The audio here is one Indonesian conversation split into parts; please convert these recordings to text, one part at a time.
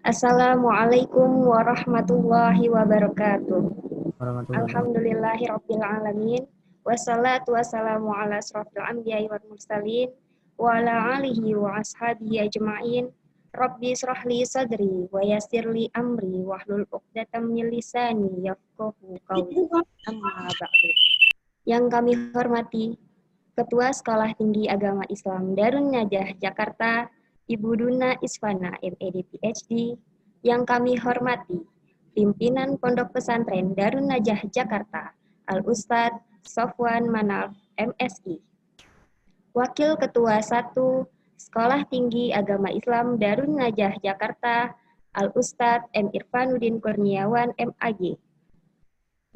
Assalamualaikum warahmatullahi wabarakatuh. Warahmatullahi wabarakatuh. Alhamdulillahirabbil alamin. Wassalatu wassalamu ala asrofil anbiya'i wal mursalin wa ala alihi wa ashabihi ajma'in. Rabbi israhli sadri wa yassirli amri wahlul 'uqdatam min lisani yafqahu qawli. Amma ba'du. Yang kami hormati Ketua Sekolah Tinggi Agama Islam Darun Najah Jakarta, Ibu Duna Isfana MED PhD. Yang kami hormati Pimpinan Pondok Pesantren Darun Najah Jakarta, Al-Ustadz Sofwan Manaf MSI. Wakil Ketua 1 Sekolah Tinggi Agama Islam Darun Najah Jakarta, Al-Ustadz M. Irfanuddin Kurniawan MAG.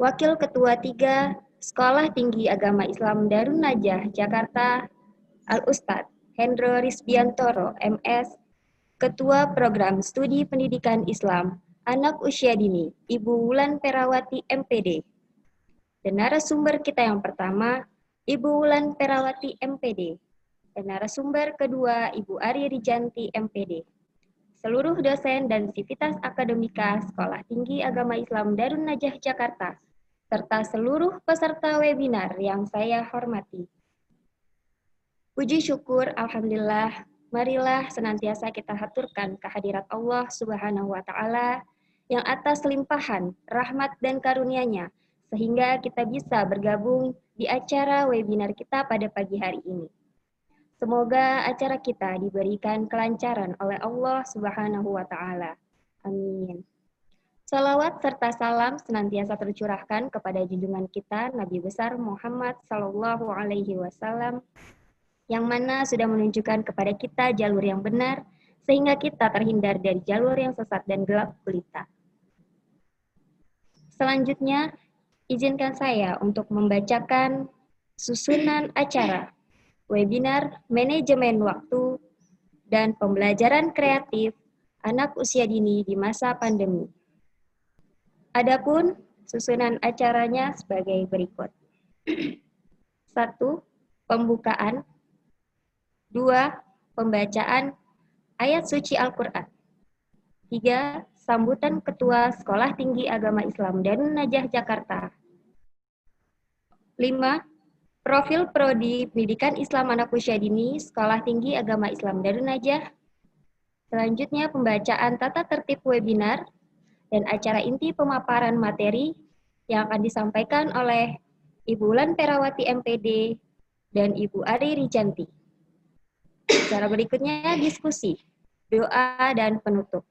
Wakil Ketua 3 Sekolah Tinggi Agama Islam Darun Najah Jakarta, Al-Ustadz Hendro Risbiantoro MS. Ketua Program Studi Pendidikan Islam Anak Usia Dini, Ibu Wulan Perawati MPD. Dan narasumber kita yang pertama, Ibu Wulan Perawati MPD. Dan narasumber kedua, Ibu Ari Rijanti MPD. Seluruh dosen dan sivitas akademika Sekolah Tinggi Agama Islam Darun Najah Jakarta, serta seluruh peserta webinar yang saya hormati. Puji syukur, Alhamdulillah, marilah senantiasa kita haturkan kehadirat Allah Subhanahu wa Ta'ala yang atas limpahan, rahmat, dan karunia-Nya, sehingga kita bisa bergabung di acara webinar kita pada pagi hari ini. Semoga acara kita diberikan kelancaran oleh Allah Subhanahu wa Ta'ala. Amin. Salawat serta salam senantiasa tercurahkan kepada junjungan kita Nabi besar Muhammad Sallallahu Alaihi Wasallam, yang mana sudah menunjukkan kepada kita jalur yang benar, sehingga kita terhindar dari jalur yang sesat dan gelap gulita. Selanjutnya, izinkan saya untuk membacakan susunan acara webinar Manajemen Waktu dan Pembelajaran Kreatif Anak Usia Dini di Masa Pandemi. Adapun susunan acaranya sebagai berikut. 1. Pembukaan. 2. Pembacaan ayat suci Al-Quran. 3. Sambutan Ketua Sekolah Tinggi Agama Islam Darun Najah Jakarta. 5. Profil Prodi Pendidikan Islam Anak Usia Dini Sekolah Tinggi Agama Islam Darun Najah. Selanjutnya pembacaan tata tertib webinar dan acara inti pemaparan materi yang akan disampaikan oleh Ibu Wulan Perawati MPD dan Ibu Ari Rijanti. Acara berikutnya diskusi, doa, dan penutup.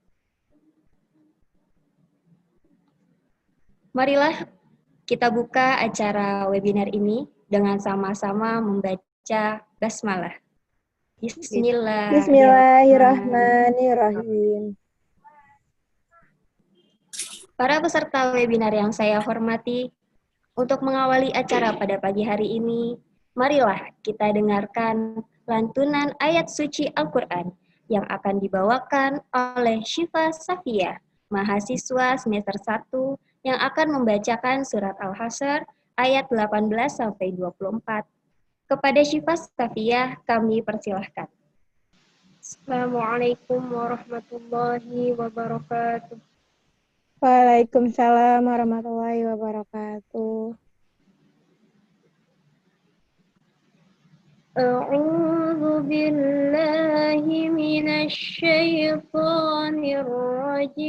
Marilah kita buka acara webinar ini dengan sama-sama membaca basmalah. Bismillahirrahmanirrahim. Para peserta webinar yang saya hormati, untuk mengawali acara pada pagi hari ini, marilah kita dengarkan lantunan ayat suci Al-Quran yang akan dibawakan oleh Syifa Safia, mahasiswa semester 1 yang akan membacakan surat Al-Hasyr ayat 18-24. Kepada Syifa Safia, kami persilahkan. Assalamualaikum warahmatullahi wabarakatuh. Waalaikumsalam warahmatullahi wabarakatuh. A'udzu billahi minasy syaithanir rajim.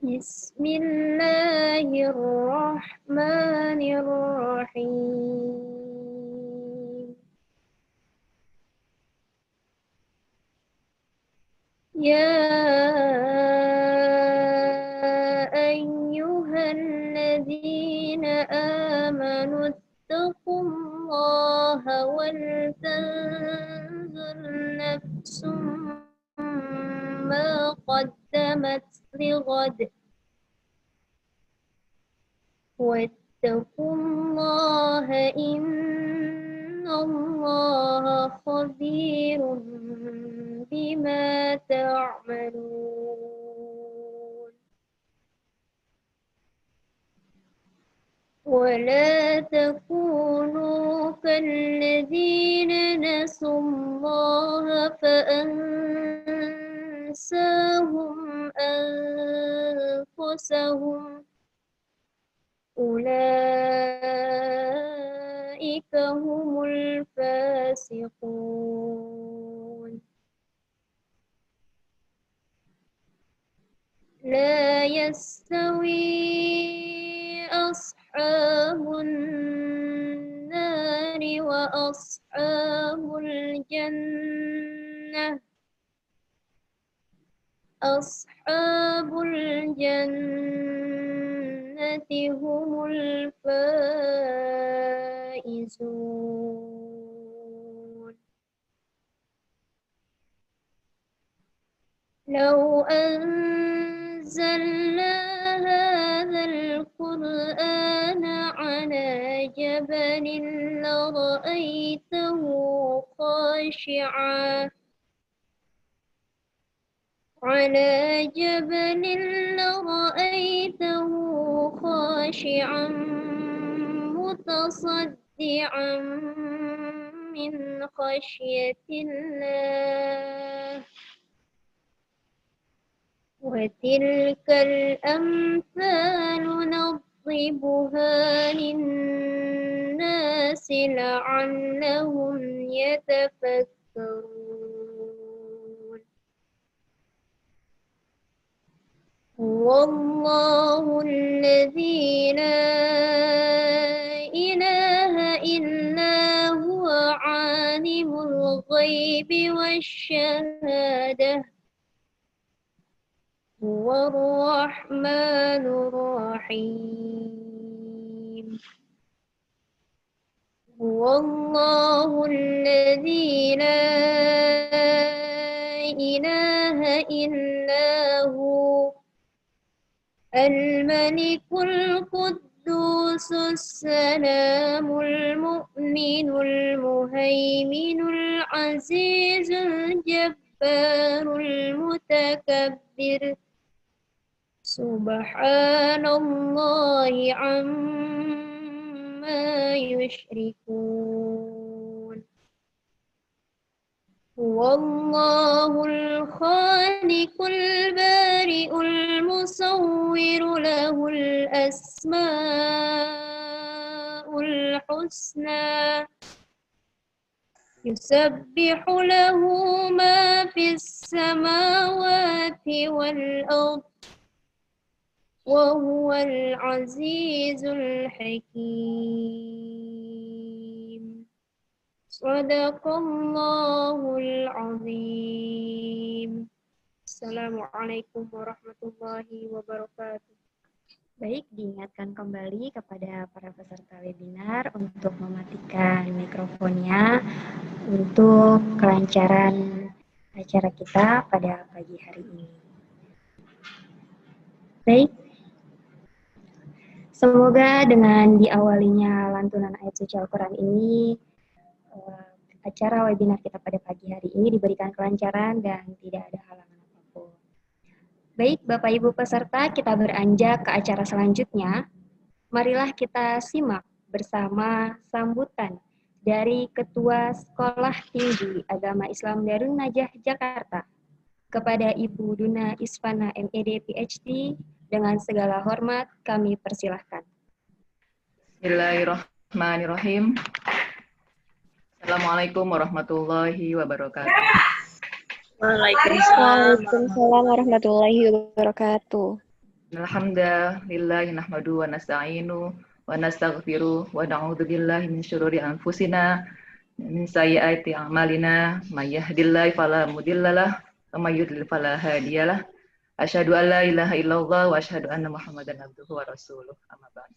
Bismillahirrahmanirrahim. يا أيها الذين آمنوا اتقوا الله ولتنظر نفس ما قدمت لغد واتقوا الله إن الله خبير بما تعملون ولا تكونوا كالذين نسوا الله فأنساهم أنفسهم أولئك هم الفاسقون لا يستوي أصحاب النار وأصحاب الجنة أصحاب الجنة هم الفائزون لو أنزلنا هذا القرآن على جبل لرأيته خاشعا متصدعا من خشية الله وتلك الأمثال نضربها للناس لعلهم يتفكرون هو الله الذي لا إله إلا هو عالم الغيب والشهادة هو الرحمن الرحيم هو الله الذي لا إله إلا هو الملك القدوس السلام المؤمن المهيمن العزيز الجبار المتكبر سبحان الله عما يشركون هو الله الخالق البارئ المصور له الأسماء الحسنى يسبح له ما في السماوات والأرض وهو العزيز الحكيم صدق الله العظيم. Assalamualaikum warahmatullahi wabarakatuh. Baik, diingatkan kembali kepada para peserta webinar untuk mematikan mikrofonnya untuk kelancaran acara kita pada pagi hari ini. Baik, semoga dengan diawalinya lantunan ayat suci Al-Quran ini, acara webinar kita pada pagi hari ini diberikan kelancaran dan tidak ada halangan apapun. Baik, Bapak Ibu peserta, kita beranjak ke acara selanjutnya. Marilah kita simak bersama sambutan dari Ketua Sekolah Tinggi Agama Islam Darun Najah Jakarta kepada Ibu Duna Isfana MED PhD. Dengan segala hormat kami persilahkan. Bismillahirrahmanirrahim. Assalamualaikum warahmatullahi wabarakatuh. Waalaikumsalam warahmatullahi wabarakatuh. Alhamdulillah nahmadu wa nasta'inu wa nastaghfiru wa na'udzu billahi min syururi anfusina min sayyiati a'malina may yahdihillahu fala mudhillalah wa may yudlil fala hadiyalah. Asyhadu an la ilaha illallah wa asyhadu anna Muhammadan abduhu wa rasuluh. Amma ba'd.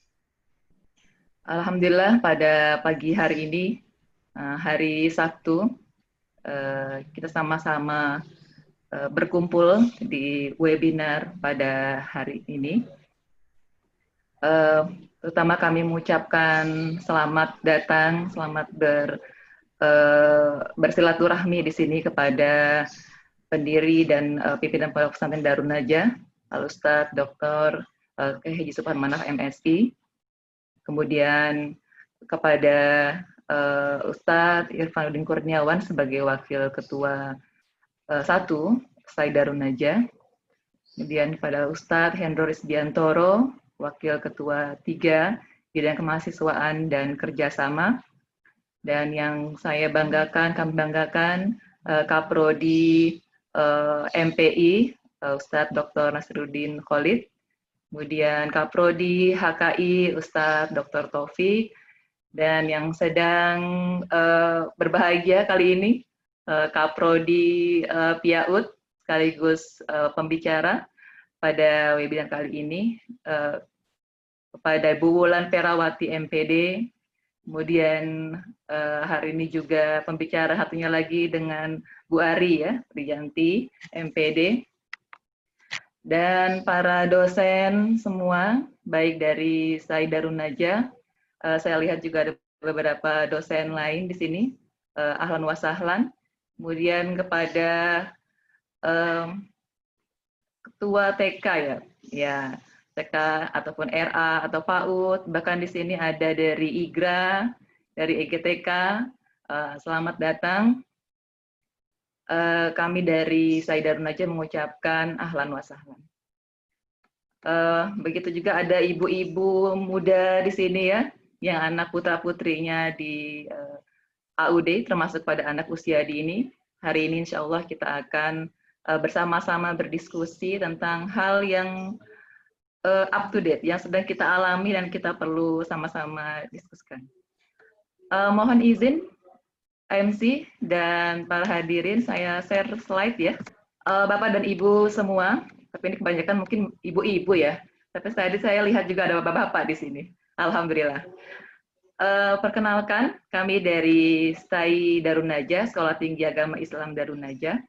Alhamdulillah pada pagi hari ini, hari Sabtu, kita sama-sama berkumpul di webinar pada hari ini. Terutama kami mengucapkan selamat datang, selamat bersilaturahmi di sini kepada pendiri dan pimpinan Pondok Pesantren Darun Najah, Al-Ustadz Dr. Kiai Haji Subhan Manaf MSI, kemudian kepada Ustadz Irfanuddin Kurniawan sebagai Wakil Ketua 1, Sai Darun Najah. Kemudian kepada Ustadz Hendro Risdiantoro, Wakil Ketua 3, Bidang Kemahasiswaan dan Kerjasama. Dan yang saya banggakan, kami banggakan, Kaprodi MPI, Ustadz Dr. Nasruddin Khalid. Kemudian Kaprodi HKI, Ustadz Dr. Taufik. Dan yang sedang berbahagia kali ini, Kaprodi PIAUD, sekaligus pembicara pada webinar kali ini, kepada Bu Wulan Perawati MPD, kemudian hari ini juga pembicara satunya lagi dengan Bu Ari ya, Priyanti MPD, dan para dosen semua, baik dari Sai Darun Najah. Saya lihat juga ada beberapa dosen lain di sini, ahlan wa sahlan. Kemudian kepada ketua TK ya TK ataupun RA atau PAUD, bahkan di sini ada dari IGRA, dari EGTK, selamat datang. Kami dari Sai Darun Najah mengucapkan ahlan wa sahlan. Begitu juga ada ibu-ibu muda di sini ya, yang anak putra-putrinya di AUD, termasuk pada anak usia dini. Hari ini insya Allah kita akan bersama-sama berdiskusi tentang hal yang up to date, yang sedang kita alami dan kita perlu sama-sama diskusikan. Mohon izin MC dan para hadirin, saya share slide ya. Bapak dan Ibu semua, tapi ini kebanyakan mungkin ibu-ibu ya, tapi tadi saya lihat juga ada bapak-bapak di sini. Alhamdulillah. Perkenalkan, kami dari Sai Darun Najah, Sekolah Tinggi Agama Islam Darun Najah.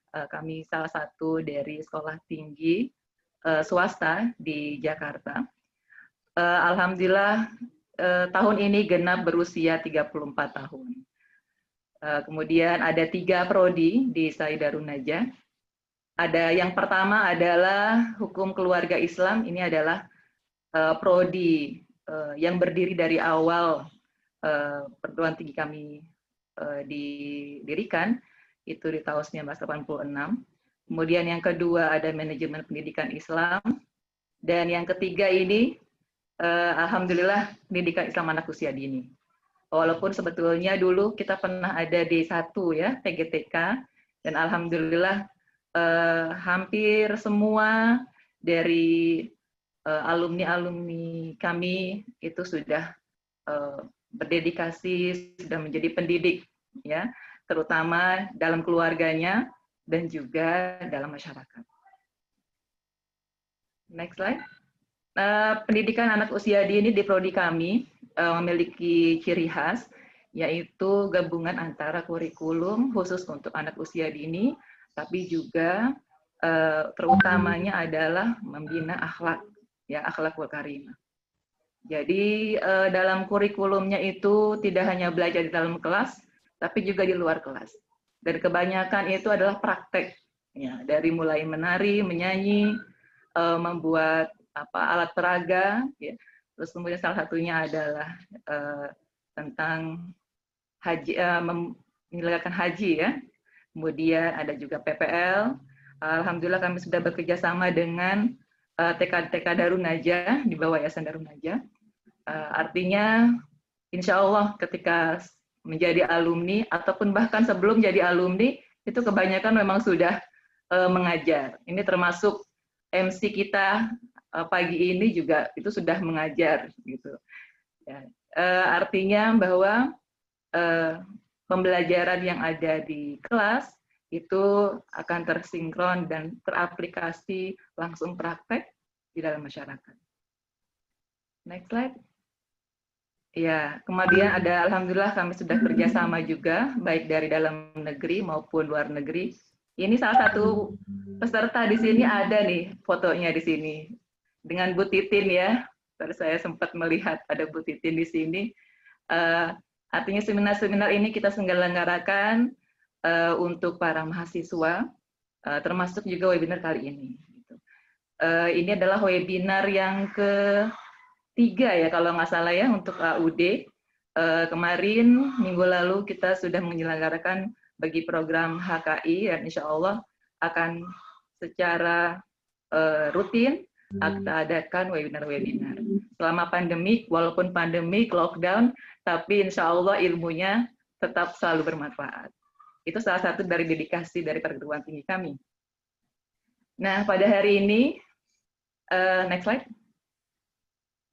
Kami salah satu dari sekolah tinggi swasta di Jakarta. Alhamdulillah tahun ini genap berusia 34 tahun. Kemudian ada 3 prodi di Sai Darun Najah. Ada yang pertama adalah Hukum Keluarga Islam, ini adalah prodi yang berdiri dari awal perguruan tinggi kami didirikan, itu di tahun 1986. Kemudian yang kedua ada Manajemen Pendidikan Islam, dan yang ketiga ini alhamdulillah Pendidikan Islam Anak Usia Dini. Walaupun sebetulnya dulu kita pernah ada D1 ya, PGTK, dan alhamdulillah hampir semua dari alumni-alumni kami itu sudah berdedikasi, sudah menjadi pendidik ya, terutama dalam keluarganya dan juga dalam masyarakat. Next slide. Pendidikan anak usia dini di prodi kami memiliki ciri khas, yaitu gabungan antara kurikulum khusus untuk anak usia dini, tapi juga terutamanya adalah membina akhlak, ya, akhlakul karimah. Jadi dalam kurikulumnya itu tidak hanya belajar di dalam kelas, tapi juga di luar kelas. Dan kebanyakan itu adalah praktek, ya, dari mulai menari, menyanyi, membuat alat peraga, ya. Terus kemudian salah satunya adalah tentang haji, menyelenggarakan haji, ya. Kemudian ada juga PPL. Alhamdulillah kami sudah bekerja sama dengan TK Darun Najah di bawah Yayasan Darun Najah. Artinya, insya Allah ketika menjadi alumni ataupun bahkan sebelum jadi alumni itu kebanyakan memang sudah mengajar. Ini termasuk MC kita pagi ini juga itu sudah mengajar gitu. Ya, artinya bahwa pembelajaran yang ada di kelas itu akan tersinkron dan teraplikasi langsung praktek di dalam masyarakat. Next slide. Ya, kemudian ada alhamdulillah kami sudah kerjasama juga baik dari dalam negeri maupun luar negeri. Ini salah satu peserta di sini ada nih fotonya di sini dengan Bu Titin ya. Tadi saya sempat melihat ada Bu Titin di sini. Artinya seminar-seminar ini kita selenggarakan untuk para mahasiswa, termasuk juga webinar kali ini. Ini adalah webinar yang ketiga ya kalau nggak salah ya untuk AUD. kemarin minggu lalu kita sudah menyelenggarakan bagi program HKI dan insya Allah akan secara rutin kita adakan webinar-webinar. Selama pandemik, walaupun pandemik, lockdown, tapi insya Allah ilmunya tetap selalu bermanfaat. Itu salah satu dari dedikasi dari perguruan tinggi kami. Nah, pada hari ini, next slide.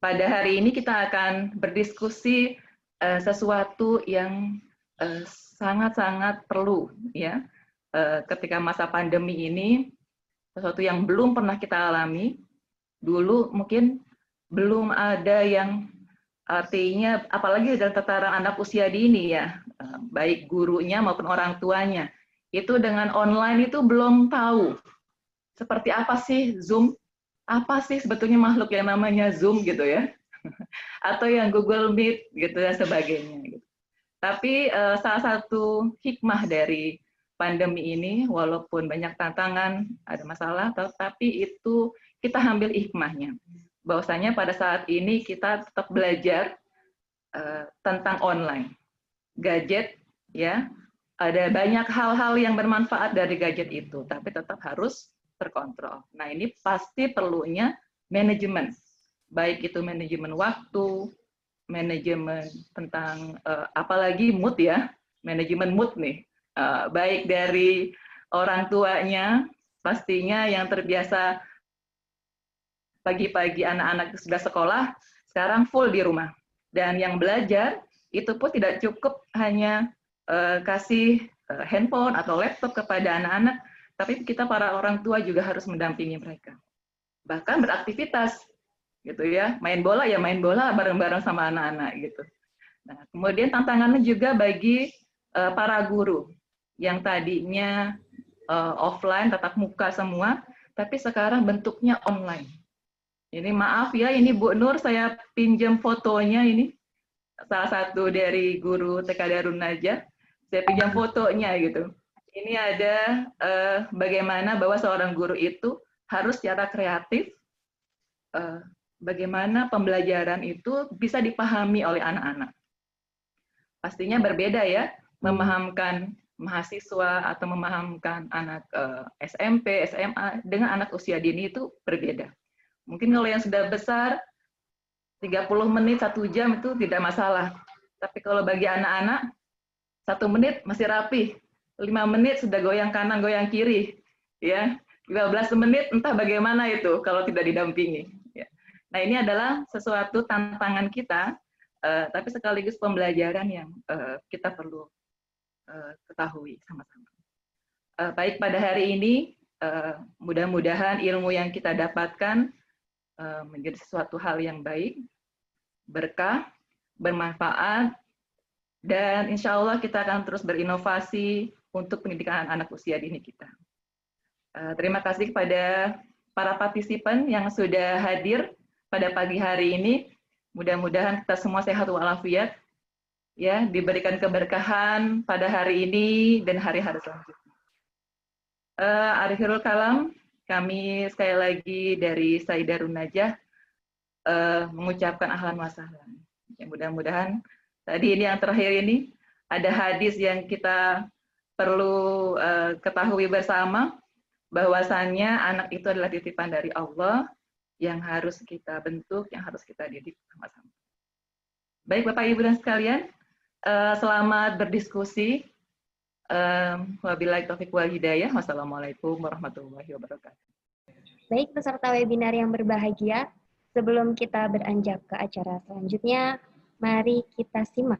Pada hari ini kita akan berdiskusi sesuatu yang sangat-sangat perlu, ya, ketika masa pandemi ini, sesuatu yang belum pernah kita alami. Dulu mungkin belum ada yang artinya, apalagi dalam tataran anak usia dini ya, baik gurunya maupun orang tuanya, itu dengan online itu belum tahu seperti apa sih Zoom, apa sih sebetulnya makhluk yang namanya Zoom gitu ya, atau yang Google Meet gitu dan sebagainya. Gitu. Tapi salah satu hikmah dari pandemi ini, walaupun banyak tantangan, ada masalah, tapi itu kita ambil hikmahnya. Bahwasanya pada saat ini kita tetap belajar tentang online. Gadget, ya, ada banyak hal-hal yang bermanfaat dari gadget itu, tapi tetap harus terkontrol. Nah, ini pasti perlunya manajemen. Baik itu manajemen waktu, manajemen tentang apalagi mood ya, manajemen mood nih. Baik dari orang tuanya, pastinya yang terbiasa pagi-pagi anak-anak sudah sekolah, sekarang full di rumah. Dan yang belajar, itu pun tidak cukup hanya kasih handphone atau laptop kepada anak-anak, tapi kita para orang tua juga harus mendampingi mereka. Bahkan beraktivitas, gitu ya, main bola ya main bola bareng-bareng sama anak-anak gitu. Nah, kemudian tantangannya juga bagi para guru yang tadinya offline, tatap muka semua, tapi sekarang bentuknya online. Ini maaf ya, ini Bu Nur, saya pinjam fotonya ini, salah satu dari guru TK Darun Najah, saya pinjam fotonya gitu. Ini ada bagaimana bahwa seorang guru itu harus secara kreatif, bagaimana pembelajaran itu bisa dipahami oleh anak-anak. Pastinya berbeda ya, memahamkan mahasiswa atau memahamkan anak SMP, SMA dengan anak usia dini itu berbeda. Mungkin kalau yang sudah besar, 30 menit, 1 jam itu tidak masalah. Tapi kalau bagi anak-anak, 1 menit masih rapi, 5 menit sudah goyang kanan, goyang kiri. Ya, 15 menit entah bagaimana itu kalau tidak didampingi. Ya. Nah, ini adalah sesuatu tantangan kita, tapi sekaligus pembelajaran yang kita perlu ketahui sama-sama. Baik pada hari ini, mudah-mudahan ilmu yang kita dapatkan menjadi sesuatu hal yang baik, berkah, bermanfaat, dan insya Allah kita akan terus berinovasi untuk pendidikan anak usia dini kita. Terima kasih kepada para partisipan yang sudah hadir pada pagi hari ini. Mudah-mudahan kita semua sehat walafiat, ya, diberikan keberkahan pada hari ini dan hari-hari selanjutnya. Akhirul kalam, kami sekali lagi dari Sayyidah Darun Najah mengucapkan ahlan wa sahlan. Ya, mudah-mudahan tadi ini yang terakhir ini ada hadis yang kita perlu ketahui bersama, bahwasannya anak itu adalah titipan dari Allah yang harus kita bentuk, yang harus kita didik sama-sama. Baik Bapak Ibu dan sekalian, selamat berdiskusi. Wabillahi taufiq wal hidayah. Wassalamualaikum warahmatullahi wabarakatuh. Baik peserta webinar yang berbahagia, sebelum kita beranjak ke acara selanjutnya, mari kita simak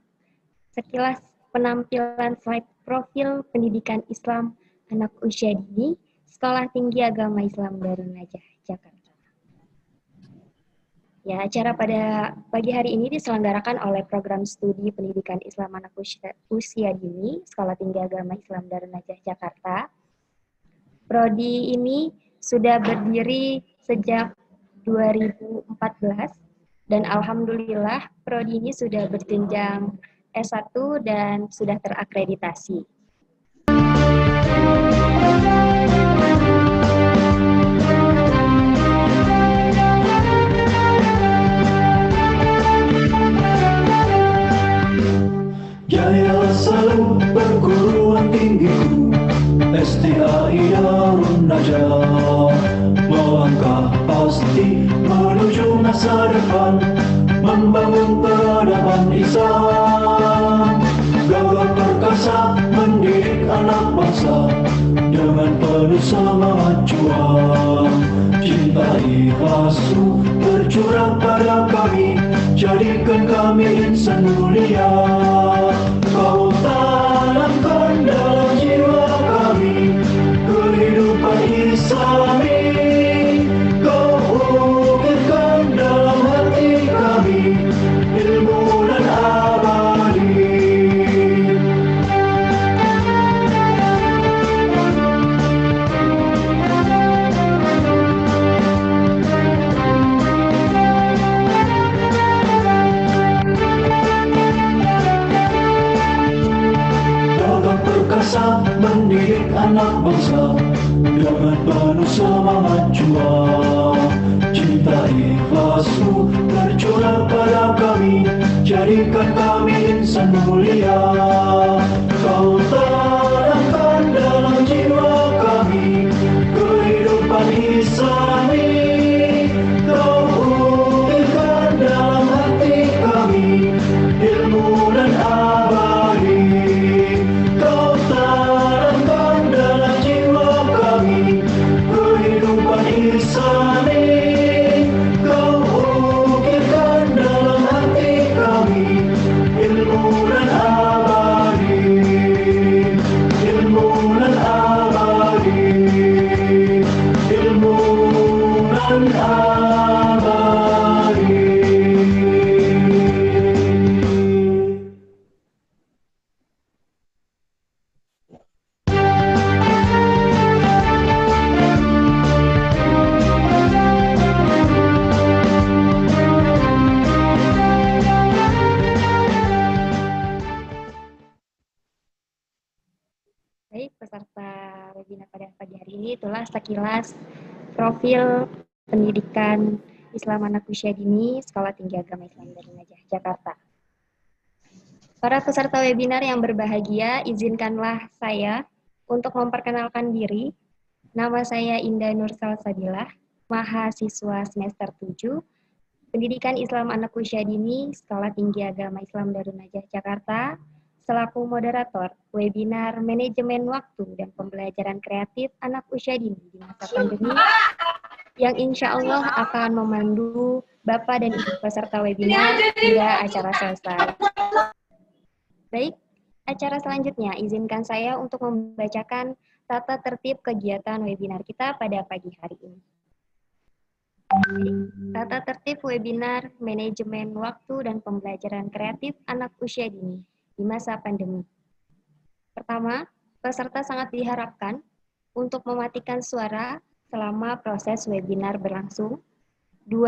sekilas penampilan slide profil pendidikan Islam anak usia dini Sekolah Tinggi Agama Islam Darun Najah, Jakarta. Ya, acara pada pagi hari ini diselenggarakan oleh Program Studi Pendidikan Islam Anak Usia Dini Sekolah Tinggi Agama Islam Darun Najah, Jakarta. Prodi ini sudah berdiri sejak 2014 dan alhamdulillah prodi ini sudah berjenjang S1 dan sudah terakreditasi. masa depan, membangun peradaban Islam. Gagah perkasa mendidik anak bangsa dengan penuh semangat juang. Cinta ikhlasmu tercurah pada kami, jadikan kami insan mulia. Kau tanamkan dalam jiwa kami kehidupan Islami. Kau ukirkan dalam hati kami ilmu dan abadi. Gagah perkasa mendidik anak bangsa dengan penuh semangat juang. Cinta ikhlasmu tercurah pada kami, jadikan kami insan mulia. Kau tanamkan dalam jiwa kami kehidupan Islami. Kau ukirkan dalam hati kami ilmu dan abadi. Kau tanamkan dalam jiwa kami kehidupan Islami. Kau ukirkan dalam hati kami ilmu dan abadi. Ilmu dan abadi. Ilmu dan abadi. Baik, peserta webinar pada pagi hari ini itulah sekilas profil pendidikan Islam anak usia dini Sekolah Tinggi Agama Islam Darun Najah, Jakarta. Para peserta webinar yang berbahagia, izinkanlah saya untuk memperkenalkan diri. Nama saya Indah Nur Salsabilah, mahasiswa semester 7, Pendidikan Islam Anak Usia Dini Sekolah Tinggi Agama Islam Darun Najah, Jakarta, selaku moderator webinar Manajemen Waktu dan Pembelajaran Kreatif Anak Usia Dini di masa pandemi, yang insya Allah akan memandu Bapak dan Ibu peserta webinar hingga acara selesai. Baik, acara selanjutnya izinkan saya untuk membacakan tata tertib kegiatan webinar kita pada pagi hari ini. Tata tertib webinar Manajemen Waktu dan Pembelajaran Kreatif Anak Usia Dini di masa pandemi. Pertama, peserta sangat diharapkan untuk mematikan suara selama proses webinar berlangsung. 2.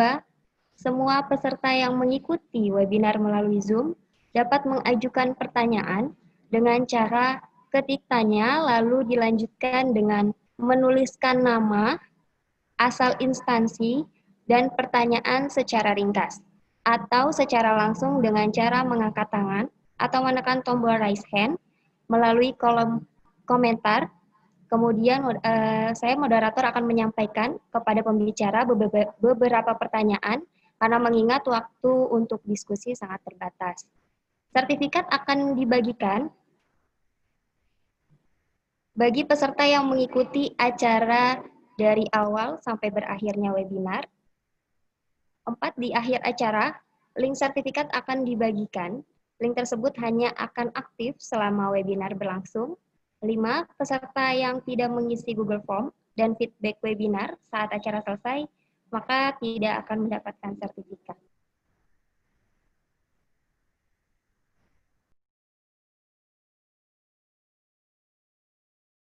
Semua peserta yang mengikuti webinar melalui Zoom dapat mengajukan pertanyaan dengan cara ketik tanya lalu dilanjutkan dengan menuliskan nama, asal instansi, dan pertanyaan secara ringkas, atau secara langsung dengan cara mengangkat tangan atau menekan tombol raise hand melalui kolom komentar. Kemudian saya moderator akan menyampaikan kepada pembicara beberapa pertanyaan karena mengingat waktu untuk diskusi sangat terbatas. Sertifikat akan dibagikan bagi peserta yang mengikuti acara dari awal sampai berakhirnya webinar. 4. Di akhir acara, link sertifikat akan dibagikan. Link tersebut hanya akan aktif selama webinar berlangsung. 5. Peserta yang tidak mengisi Google Form dan feedback webinar saat acara selesai, maka tidak akan mendapatkan sertifikat.